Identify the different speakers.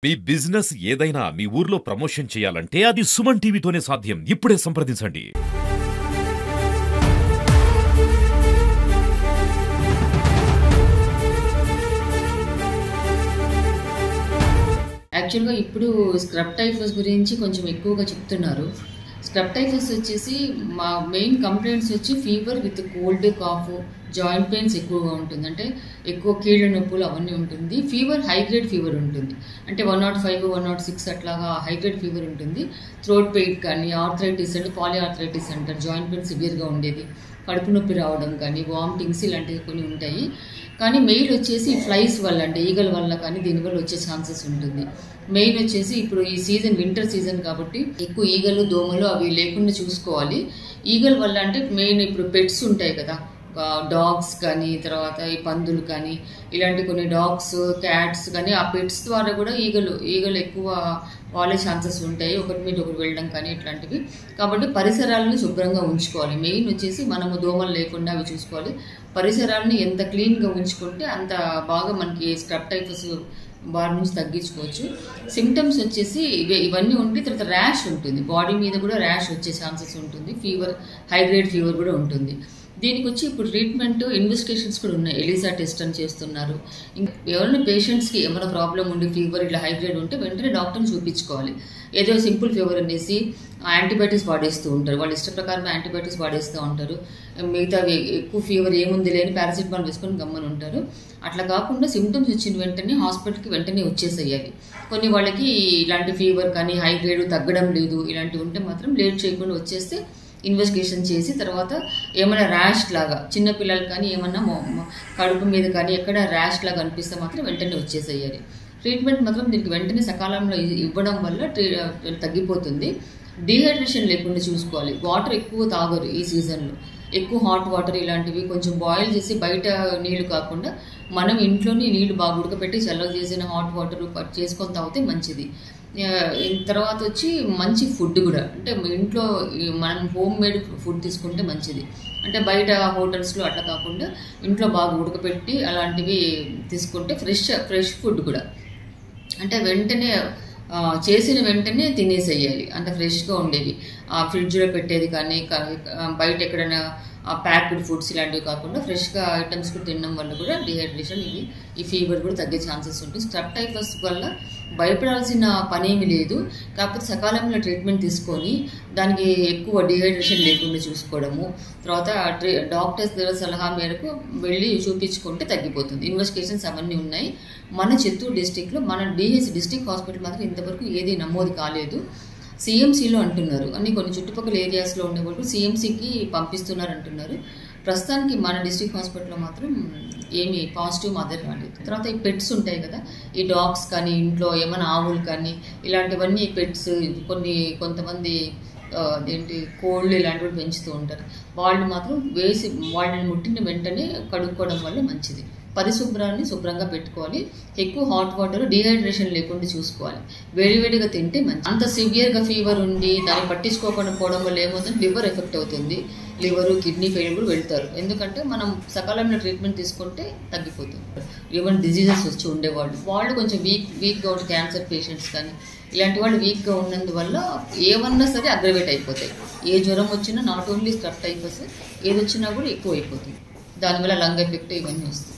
Speaker 1: మీ business ఏదైనా మీ ఊర్లో promotion చేయాలంటే అది సుమన్ టీవీతోనే సాధ్యం. ఇప్పుడే సంప్రదించండి.
Speaker 2: యాక్చువల్‌గా ఇప్పుడు స్క్రబ్ టైఫస్ గురించి కొంచెం ఎక్కువగా చెప్తున్నారు. స్క్రబ్ టైఫస్ వచ్చేసి మా మెయిన్ కంప్లైంట్స్ వచ్చి fever with cold, cough, joint pains ఎక్కువగా ఉంటుంది. అంటే ఎక్కువ కీళ్ళ నొప్పులు అవన్నీ ఉంటుంది. ఫీవర్ హై గ్రేడ్ ఫీవర్ ఉంటుంది. అంటే 105, 106 అట్లాగా హై గ్రేడ్ ఫీవర్ ఉంటుంది. థ్రోట్ పెయిన్ కానీ, ఆర్థరైటిస్ అంటే పాలిఆర్థరైటిస్ అంటారు. జాయింట్ పెయిన్ సివియర్‌గా ఉండేది. కడుపు నొప్పి రావడం కానీ, వామిటింగ్స్ ఇలాంటివి కొన్ని ఉంటాయి. కానీ మెయిన్ వచ్చేసి ఫ్లైస్ వల్ల అంటే ఈగల వల్ల కానీ దీనివల్ల వచ్చే ఛాన్సెస్ ఉంటుంది. మెయిన్ వచ్చేసి ఇప్పుడు ఈ సీజన్ వింటర్ సీజన్ కాబట్టి ఎక్కువ ఈగలు, దోమలు అవి లేకుండా చూసుకోవాలి. ఈగల వల్ల అంటే మెయిన్ ఇప్పుడు పెట్స్ ఉంటాయి కదా, డాగ్స్ కానీ, తర్వాత ఈ పందులు కానీ, ఇలాంటి కొన్ని డాగ్స్, క్యాట్స్ కానీ ఆ పెట్స్ ద్వారా కూడా ఈగలు ఎక్కువ వాళ్ళే ఛాన్సెస్ ఉంటాయి. ఒకటి మీద ఒకటి వెళ్ళడం కానీ ఇట్లాంటివి. కాబట్టి పరిసరాలను శుభ్రంగా ఉంచుకోవాలి. మెయిన్ వచ్చేసి మనము దోమలు లేకుండా అవి చూసుకోవాలి. పరిసరాలను ఎంత క్లీన్గా ఉంచుకుంటే అంత బాగా మనకి స్క్రబ్ టైఫస్ బారి నుంచి తగ్గించుకోవచ్చు. సిమ్టమ్స్ వచ్చేసి ఇవన్నీ ఉంటే తర్వాత ర్యాష్ ఉంటుంది. బాడీ మీద కూడా ర్యాష్ వచ్చే ఛాన్సెస్ ఉంటుంది. ఫీవర్, హై గ్రేడ్ ఫీవర్ కూడా ఉంటుంది. దీనికి వచ్చి ఇప్పుడు ట్రీట్మెంట్ ఇన్వెస్టిగేషన్స్ కూడా ఉన్నాయి. ఎలిసా టెస్ట్ అని చేస్తున్నారు. ఎవరైనా పేషెంట్స్కి ఏమైనా ప్రాబ్లం ఉండి ఫీవర్ ఇట్లా హై గ్రేడ్ ఉంటే వెంటనే డాక్టర్ని చూపించుకోవాలి. ఏదో సింపుల్ ఫీవర్ అనేసి యాంటీబయాటిక్స్ వాడేస్తూ ఉంటారు. వాళ్ళ ఇష్ట ప్రకారం యాంటీబయాటిక్స్ వాడేస్తూ ఉంటారు. మిగతా ఎక్కువ ఫీవర్ ఏముంది లేని పారాసిటమాల్ వేసుకొని గమ్మని ఉంటారు. అట్లా కాకుండా సిమ్టమ్స్ వచ్చిన వెంటనే హాస్పిటల్కి వెంటనే వచ్చేసేయాలి. కొన్ని వాళ్ళకి ఇలాంటి ఫీవర్ కానీ హై గ్రేడ్ తగ్గడం లేదు ఇలాంటివి ఉంటే మాత్రం లేట్ చేయకుండా వచ్చేస్తే ఇన్వెస్టిగేషన్ చేసి తర్వాత ఏమైనా ర్యాష్ లాగా చిన్నపిల్లలు కానీ ఏమన్నా కడుపు మీద కానీ ఎక్కడ ర్యాష్ లాగా అనిపిస్తే మాత్రం వెంటనే వచ్చేసేయాలి. ట్రీట్మెంట్ మాత్రం దీనికి వెంటనే సకాలంలో ఇవ్వడం వల్ల తగ్గిపోతుంది. డీహైడ్రేషన్ లేకుండా చూసుకోవాలి. వాటర్ ఎక్కువ తాగరు ఈ సీజన్లో. ఎక్కువ హాట్ వాటర్ ఇలాంటివి కొంచెం బాయిల్ చేసి బయట నీళ్లు కాకుండా మనం ఇంట్లోనే నీళ్లు బాగా ఉడకపెట్టి చల్లగా చేసిన హాట్ వాటర్ చేసుకొని తాగితే మంచిది. తర్వాత వచ్చి మంచి ఫుడ్ కూడా అంటే ఇంట్లో మనం హోమ్ మేడ్ ఫుడ్ తీసుకుంటే మంచిది. అంటే బయట హోటల్స్లో అట్లా కాకుండా ఇంట్లో బాగా ఉడకపెట్టి అలాంటివి తీసుకుంటే ఫ్రెష్ ఫుడ్ కూడా అంటే వెంటనే చేసిన వెంటనే తినేసేయాలి. అంత ఫ్రెష్గా ఉండేవి. ఫ్రిడ్జ్లో పెట్టేది కానీ బయట ఎక్కడైనా ప్యాక్డ్ ఫుడ్స్ ఇలాంటివి కాకుండా ఫ్రెష్గా ఐటమ్స్ కూడా తినడం వల్ల కూడా డిహైడ్రేషన్ ఈ ఫీవర్ కూడా తగ్గే ఛాన్సెస్ ఉంటుంది. స్క్రబ్ టైఫస్ వల్ల భయపడాల్సిన పనేమి లేదు. కాకపోతే సకాలంలో ట్రీట్మెంట్ తీసుకొని దానికి ఎక్కువ డిహైడ్రేషన్ లేకుండా చూసుకోవడము, తర్వాత డాక్టర్స్ దగ్గర సలహా మేరకు వెళ్ళి చూపించుకుంటే తగ్గిపోతుంది. ఇన్వెస్టిగేషన్స్ అవన్నీ ఉన్నాయి. మన చిత్తూరు డిస్టిక్లో మన డిహెచ్ డిస్టిక్ హాస్పిటల్ మాత్రం ఇంతవరకు ఏది నమోదు కాలేదు. సిఎంసిలో అంటున్నారు. అన్ని కొన్ని చుట్టుపక్కల ఏరియాస్లో ఉండే వాళ్ళు సిఎంసికి పంపిస్తున్నారు అంటున్నారు. ప్రస్తుతానికి మన డిస్ట్రిక్ట్ హాస్పిటల్లో మాత్రం ఏమి పాజిటివ్ మదర్ రాలేదు. తర్వాత ఈ పెట్స్ ఉంటాయి కదా, ఈ డాగ్స్ కానీ ఇంట్లో ఏమైనా ఆవులు కానీ ఇలాంటివన్నీ పెట్స్ కొంతమంది ఏంటి కోళ్ళు ఇలాంటివి పెంచుతూ ఉంటారు. వాళ్ళు మాత్రం వాళ్ళని ముట్టిన వెంటనే కడుక్కోవడం వల్ల మంచిది. పరిశుభ్రాన్ని శుభ్రంగా పెట్టుకోవాలి. ఎక్కువ హాట్ వాటర్, డీహైడ్రేషన్ లేకుండా చూసుకోవాలి. వేడివేడిగా తింటే మంచి. అంత సివియర్గా ఫీవర్ ఉండి దాన్ని పట్టించుకోకుండా పోవడం వల్ల ఏమవుతుంది, లివర్ ఎఫెక్ట్ అవుతుంది. లివరు, కిడ్నీ ఫెయిల్ కూడా వెళ్తారు. ఎందుకంటే మనం సకాలంలో ట్రీట్మెంట్ తీసుకుంటే తగ్గిపోతుంది. ఈవెన్ డిజీజెస్ వచ్చి వాళ్ళు కొంచెం వీక్గా ఉంటే క్యాన్సర్ పేషెంట్స్ కానీ ఇలాంటి వాళ్ళు వీక్గా ఉన్నందువల్ల ఏమన్నా సరే అగ్రవేట్ అయిపోతాయి. ఏ జ్వరం వచ్చినా నాట్ ఓన్లీ స్క్రబ్ టైఫస్ ఏది వచ్చినా కూడా ఎక్కువ అయిపోతుంది. దానివల్ల లంగ్ ఎఫెక్ట్ ఇవన్నీ వస్తాయి.